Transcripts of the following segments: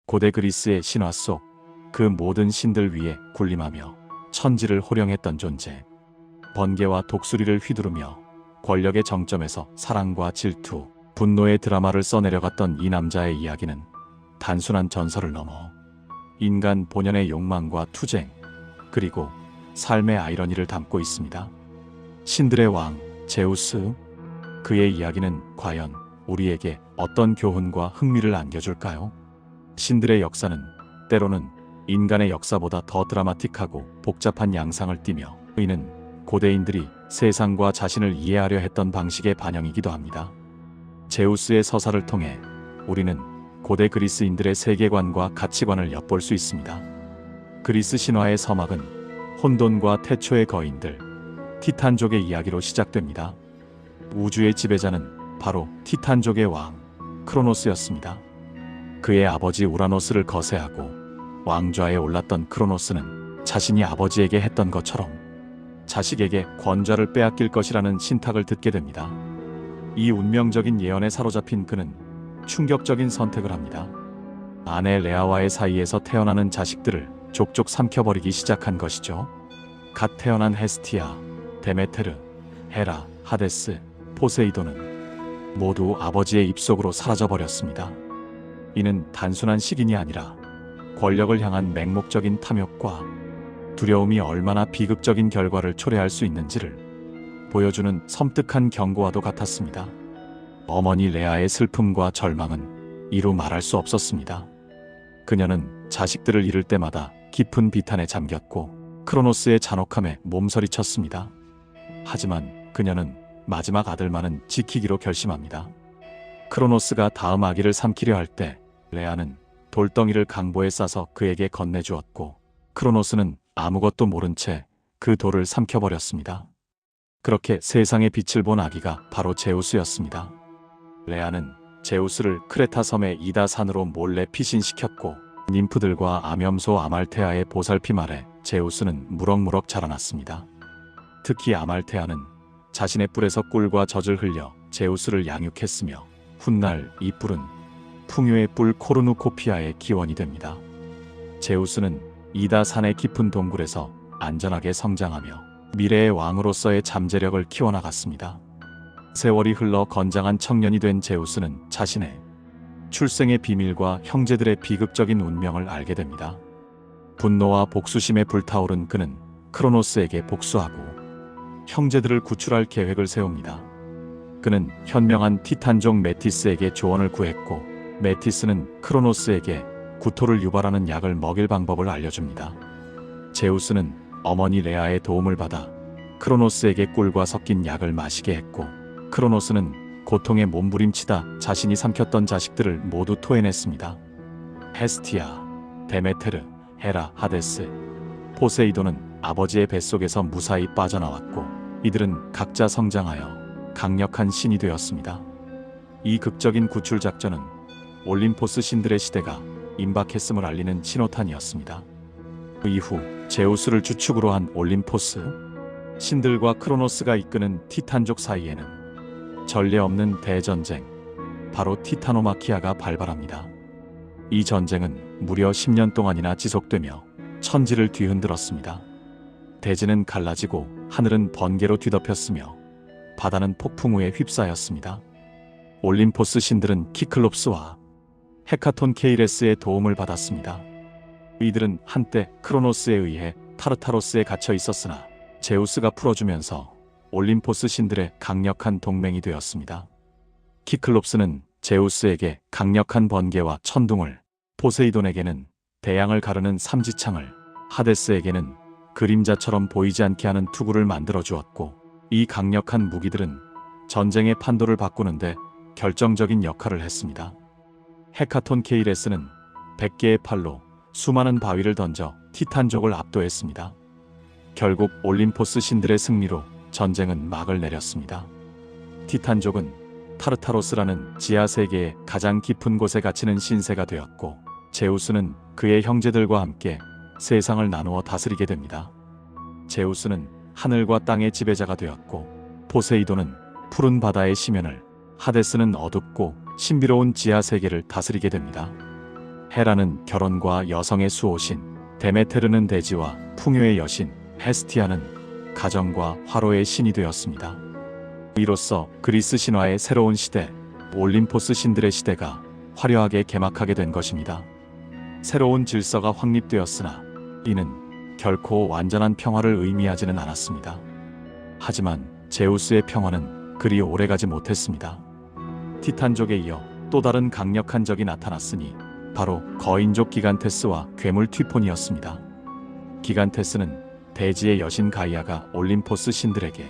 고대 그리스의 신화 속 그 모든 신들 위에 군림하며 천지를 호령했던 존재. 번개와 독수리를 휘두르며 권력의 정점에서 사랑과 질투, 분노의 드라마를 써내려갔던 이 남자의 이야기는 단순한 전설을 넘어 인간 본연의 욕망과 투쟁, 그리고 삶의 아이러니를 담고 있습니다. 신들의 왕, 제우스. 그의 이야기는 과연 우리에게 어떤 교훈과 흥미를 안겨줄까요? 신들의 역사는 때로는 인간의 역사보다 더 드라마틱하고 복잡한 양상을 띠며 이는 고대인들이 세상과 자신을 이해하려 했던 방식의 반영이기도 합니다. 제우스의 서사를 통해 우리는 고대 그리스인들의 세계관과 가치관을 엿볼 수 있습니다. 그리스 신화의 서막은 혼돈과 태초의 거인들, 티탄족의 이야기로 시작됩니다. 우주의 지배자는 바로 티탄족의 왕, 크로노스였습니다. 그의 아버지 우라노스를 거세하고 왕좌에 올랐던 크로노스는 자신이 아버지에게 했던 것처럼 자식에게 권좌를 빼앗길 것이라는 신탁을 듣게 됩니다. 이 운명적인 예언에 사로잡힌 그는 충격적인 선택을 합니다. 아내 레아와의 사이에서 태어나는 자식들을 족족 삼켜버리기 시작한 것이죠. 갓 태어난 헤스티아, 데메테르, 헤라, 하데스, 포세이돈은 모두 아버지의 입속으로 사라져버렸습니다. 이는 단순한 식인이 아니라 권력을 향한 맹목적인 탐욕과 두려움이 얼마나 비극적인 결과를 초래할 수 있는지를 보여주는 섬뜩한 경고와도 같았습니다. 어머니 레아의 슬픔과 절망은 이루 말할 수 없었습니다. 그녀는 자식들을 잃을 때마다 깊은 비탄에 잠겼고 크로노스의 잔혹함에 몸서리쳤습니다. 하지만 그녀는 마지막 아들만은 지키기로 결심합니다. 크로노스가 다음 아기를 삼키려 할 때 레아는 돌덩이를 강보에 싸서 그에게 건네주었고 크로노스는 아무것도 모른 채 그 돌을 삼켜버렸습니다. 그렇게 세상의 빛을 본 아기가 바로 제우스였습니다. 레아는 제우스를 크레타 섬의 이다 산으로 몰래 피신시켰고 님프들과 암염소 아말테아의 보살핌 아래 제우스는 무럭무럭 자라났습니다. 특히 아말테아는 자신의 뿔에서 꿀과 젖을 흘려 제우스를 양육했으며 훗날 이 뿔은 풍요의 뿔 코르누코피아의 기원이 됩니다. 제우스는 이다 산의 깊은 동굴에서 안전하게 성장하며 미래의 왕으로서의 잠재력을 키워나갔습니다. 세월이 흘러 건장한 청년이 된 제우스는 자신의 출생의 비밀과 형제들의 비극적인 운명을 알게 됩니다. 분노와 복수심에 불타오른 그는 크로노스에게 복수하고 형제들을 구출할 계획을 세웁니다. 그는 현명한 티탄족 메티스에게 조언을 구했고 메티스는 크로노스에게 구토를 유발하는 약을 먹일 방법을 알려줍니다. 제우스는 어머니 레아의 도움을 받아 크로노스에게 꿀과 섞인 약을 마시게 했고 크로노스는 고통에 몸부림치다 자신이 삼켰던 자식들을 모두 토해냈습니다. 헤스티아, 데메테르, 헤라, 하데스, 포세이돈은 아버지의 뱃속에서 무사히 빠져나왔고 이들은 각자 성장하여 강력한 신이 되었습니다. 이 극적인 구출 작전은 올림포스 신들의 시대가 임박했음을 알리는 신호탄이었습니다. 그 이후 제우스를 주축으로 한 올림포스 신들과 크로노스가 이끄는 티탄족 사이에는 전례 없는 대전쟁, 바로 티타노마키아가 발발합니다. 이 전쟁은 무려 10년 동안이나 지속되며 천지를 뒤흔들었습니다. 대지는 갈라지고 하늘은 번개로 뒤덮였으며 바다는 폭풍우에 휩싸였습니다. 올림포스 신들은 키클롭스와 헤카톤 케이레스의 도움을 받았습니다. 이들은 한때 크로노스에 의해 타르타로스에 갇혀 있었으나 제우스가 풀어주면서 올림포스 신들의 강력한 동맹이 되었습니다. 키클롭스는 제우스에게 강력한 번개와 천둥을, 포세이돈에게는 대양을 가르는 삼지창을, 하데스에게는 그림자처럼 보이지 않게 하는 투구를 만들어 주었고 이 강력한 무기들은 전쟁의 판도를 바꾸는데 결정적인 역할을 했습니다. 헤카톤 케이레스는 100개의 팔로 수많은 바위를 던져 티탄족을 압도했습니다. 결국 올림포스 신들의 승리로 전쟁은 막을 내렸습니다. 티탄족은 타르타로스라는 지하세계의 가장 깊은 곳에 갇히는 신세가 되었고 제우스는 그의 형제들과 함께 세상을 나누어 다스리게 됩니다. 제우스는 하늘과 땅의 지배자가 되었고 포세이돈은 푸른 바다의 심연을, 하데스는 어둡고 신비로운 지하세계를 다스리게 됩니다. 헤라는 결혼과 여성의 수호신, 데메테르는 대지와 풍요의 여신, 헤스티아는 가정과 화로의 신이 되었습니다. 이로써 그리스 신화의 새로운 시대, 올림포스 신들의 시대가 화려하게 개막하게 된 것입니다. 새로운 질서가 확립되었으나 이는 결코 완전한 평화를 의미하지는 않았습니다. 하지만 제우스의 평화는 그리 오래가지 못했습니다. 티탄족에 이어 또 다른 강력한 적이 나타났으니 바로 거인족 기간테스와 괴물 튀폰이었습니다. 기간테스는 대지의 여신 가이아가 올림포스 신들에게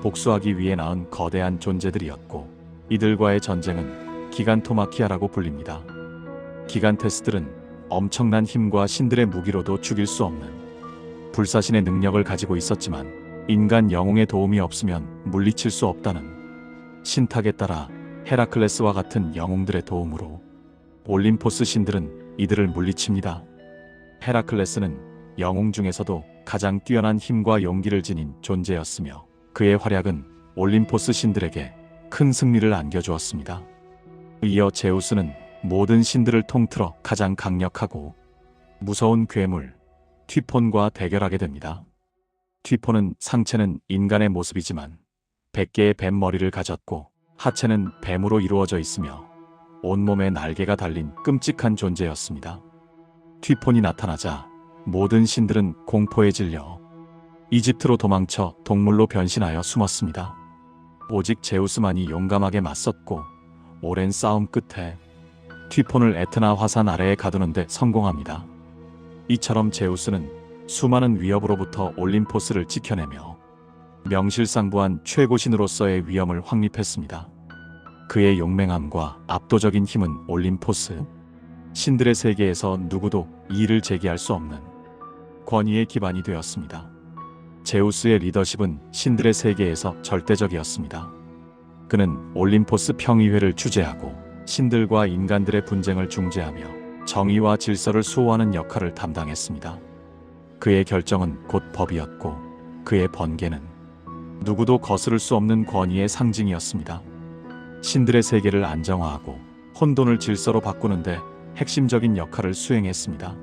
복수하기 위해 낳은 거대한 존재들이었고, 이들과의 전쟁은 기간토마키아라고 불립니다. 기간테스들은 엄청난 힘과 신들의 무기로도 죽일 수 없는 불사신의 능력을 가지고 있었지만, 인간 영웅의 도움이 없으면 물리칠 수 없다는 신탁에 따라 헤라클레스와 같은 영웅들의 도움으로 올림포스 신들은 이들을 물리칩니다. 헤라클레스는 영웅 중에서도 가장 뛰어난 힘과 용기를 지닌 존재였으며, 그의 활약은 올림포스 신들에게 큰 승리를 안겨주었습니다. 이어 제우스는 모든 신들을 통틀어 가장 강력하고 무서운 괴물 튀폰과 대결하게 됩니다. 튀폰은 상체는 인간의 모습이지만 100개의 뱀 머리를 가졌고, 하체는 뱀으로 이루어져 있으며 온몸에 날개가 달린 끔찍한 존재였습니다. 튀폰이 나타나자 모든 신들은 공포에 질려 이집트로 도망쳐 동물로 변신하여 숨었습니다. 오직 제우스만이 용감하게 맞섰고, 오랜 싸움 끝에 튀폰을 에트나 화산 아래에 가두는 데 성공합니다. 이처럼 제우스는 수많은 위협으로부터 올림포스를 지켜내며 명실상부한 최고신으로서의 위엄을 확립했습니다. 그의 용맹함과 압도적인 힘은 올림포스 신들의 세계에서 누구도 이의를 제기할 수 없는 권위의 기반이 되었습니다. 제우스의 리더십은 신들의 세계에서 절대적이었습니다. 그는 올림포스 평의회를 주재하고 신들과 인간들의 분쟁을 중재하며 정의와 질서를 수호하는 역할을 담당했습니다. 그의 결정은 곧 법이었고, 그의 번개는 누구도 거스를 수 없는 권위의 상징이었습니다. 신들의 세계를 안정화하고 혼돈을 질서로 바꾸는데 핵심적인 역할을 수행했습니다.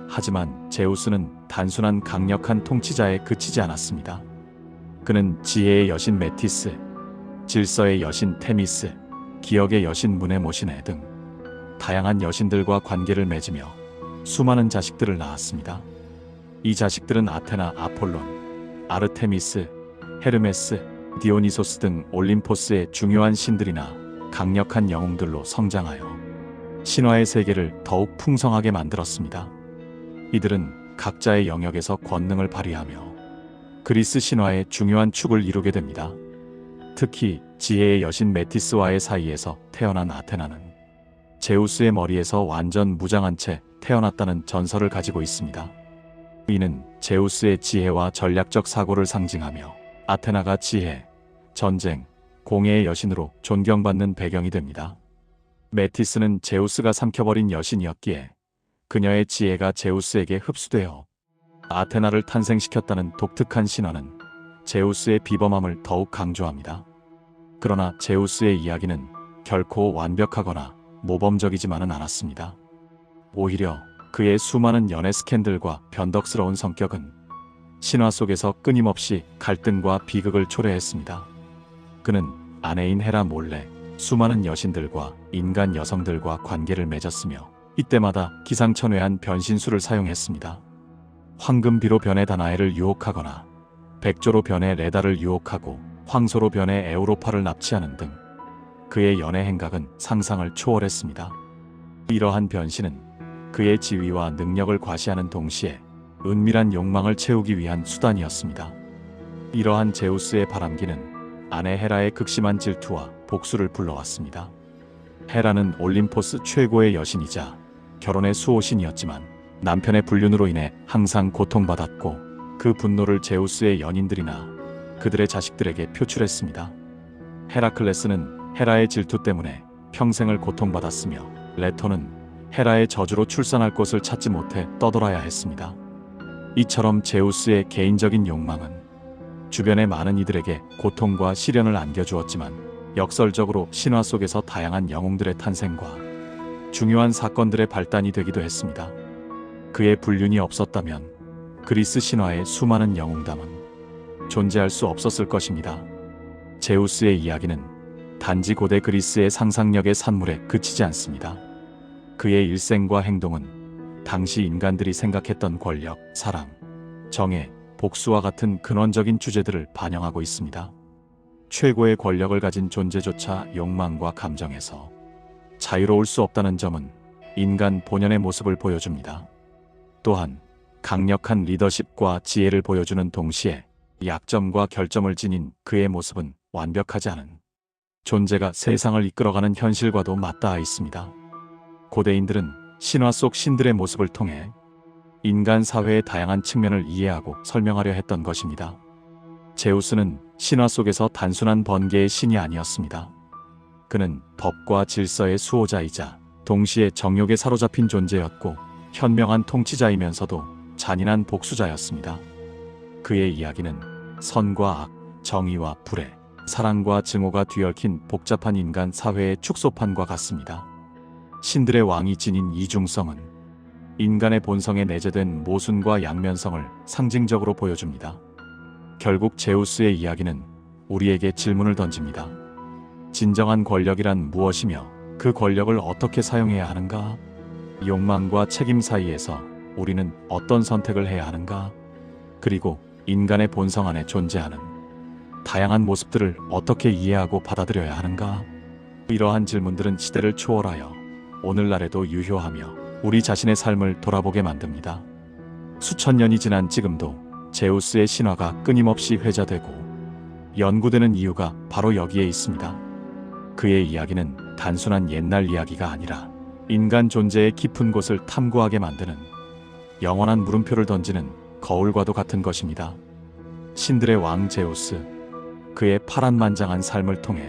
하지만 제우스는 단순한 강력한 통치자에 그치지 않았습니다. 그는 지혜의 여신 메티스, 질서의 여신 테미스, 기억의 여신 무네모시네 등 다양한 여신들과 관계를 맺으며 수많은 자식들을 낳았습니다. 이 자식들은 아테나, 아폴론, 아르테미스, 헤르메스, 디오니소스 등 올림포스의 중요한 신들이나 강력한 영웅들로 성장하여 신화의 세계를 더욱 풍성하게 만들었습니다. 이들은 각자의 영역에서 권능을 발휘하며 그리스 신화의 중요한 축을 이루게 됩니다. 특히 지혜의 여신 메티스와의 사이에서 태어난 아테나는 제우스의 머리에서 완전 무장한 채 태어났다는 전설을 가지고 있습니다. 이는 제우스의 지혜와 전략적 사고를 상징하며 아테나가 지혜, 전쟁, 공예의 여신으로 존경받는 배경이 됩니다. 메티스는 제우스가 삼켜버린 여신이었기에 그녀의 지혜가 제우스에게 흡수되어 아테나를 탄생시켰다는 독특한 신화는 제우스의 비범함을 더욱 강조합니다. 그러나 제우스의 이야기는 결코 완벽하거나 모범적이지만은 않았습니다. 오히려 그의 수많은 연애 스캔들과 변덕스러운 성격은 신화 속에서 끊임없이 갈등과 비극을 초래했습니다. 그는 아내인 헤라 몰래 수많은 여신들과 인간 여성들과 관계를 맺었으며 이때마다 기상천외한 변신술을 사용했습니다. 황금비로 변해 다나엘을 유혹하거나 백조로 변해 레다를 유혹하고 황소로 변해 에우로파를 납치하는 등 그의 연애 행각은 상상을 초월했습니다. 이러한 변신은 그의 지위와 능력을 과시하는 동시에 은밀한 욕망을 채우기 위한 수단이었습니다. 이러한 제우스의 바람기는 아내 헤라의 극심한 질투와 복수를 불러왔습니다. 헤라는 올림포스 최고의 여신이자 결혼의 수호신이었지만 남편의 불륜으로 인해 항상 고통받았고, 그 분노를 제우스의 연인들이나 그들의 자식들에게 표출했습니다. 헤라클레스는 헤라의 질투 때문에 평생을 고통받았으며, 레토는 헤라의 저주로 출산할 곳을 찾지 못해 떠돌아야 했습니다. 이처럼 제우스의 개인적인 욕망은 주변의 많은 이들에게 고통과 시련을 안겨주었지만, 역설적으로 신화 속에서 다양한 영웅들의 탄생과 중요한 사건들의 발단이 되기도 했습니다. 그의 불륜이 없었다면 그리스 신화의 수많은 영웅담은 존재할 수 없었을 것입니다. 제우스의 이야기는 단지 고대 그리스의 상상력의 산물에 그치지 않습니다. 그의 일생과 행동은 당시 인간들이 생각했던 권력, 사랑, 정의, 복수와 같은 근원적인 주제들을 반영하고 있습니다. 최고의 권력을 가진 존재조차 욕망과 감정에서 자유로울 수 없다는 점은 인간 본연의 모습을 보여줍니다. 또한 강력한 리더십과 지혜를 보여주는 동시에 약점과 결점을 지닌 그의 모습은 완벽하지 않은 존재가 세상을 이끌어가는 현실과도 맞닿아 있습니다. 고대인들은 신화 속 신들의 모습을 통해 인간 사회의 다양한 측면을 이해하고 설명하려 했던 것입니다. 제우스는 신화 속에서 단순한 번개의 신이 아니었습니다. 그는 법과 질서의 수호자이자 동시에 정욕에 사로잡힌 존재였고 현명한 통치자이면서도 잔인한 복수자였습니다. 그의 이야기는 선과 악, 정의와 불의, 사랑과 증오가 뒤얽힌 복잡한 인간 사회의 축소판과 같습니다. 신들의 왕이 지닌 이중성은 인간의 본성에 내재된 모순과 양면성을 상징적으로 보여줍니다. 결국 제우스의 이야기는 우리에게 질문을 던집니다. 진정한 권력이란 무엇이며 그 권력을 어떻게 사용해야 하는가? 욕망과 책임 사이에서 우리는 어떤 선택을 해야 하는가? 그리고 인간의 본성 안에 존재하는 다양한 모습들을 어떻게 이해하고 받아들여야 하는가? 이러한 질문들은 시대를 초월하여 오늘날에도 유효하며 우리 자신의 삶을 돌아보게 만듭니다. 수천 년이 지난 지금도 제우스의 신화가 끊임없이 회자되고 연구되는 이유가 바로 여기에 있습니다. 그의 이야기는 단순한 옛날 이야기가 아니라 인간 존재의 깊은 곳을 탐구하게 만드는 영원한 물음표를 던지는 거울과도 같은 것입니다. 신들의 왕 제우스, 그의 파란만장한 삶을 통해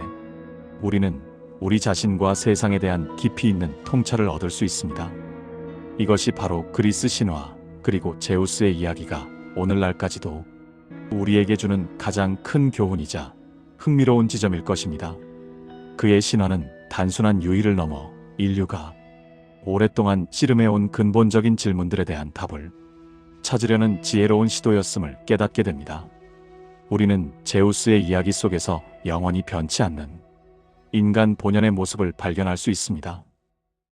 우리는 우리 자신과 세상에 대한 깊이 있는 통찰을 얻을 수 있습니다. 이것이 바로 그리스 신화 그리고 제우스의 이야기가 오늘날까지도 우리에게 주는 가장 큰 교훈이자 흥미로운 지점일 것입니다. 그의 신화는 단순한 유희를 넘어 인류가 오랫동안 씨름해온 근본적인 질문들에 대한 답을 찾으려는 지혜로운 시도였음을 깨닫게 됩니다. 우리는 제우스의 이야기 속에서 영원히 변치 않는 인간 본연의 모습을 발견할 수 있습니다.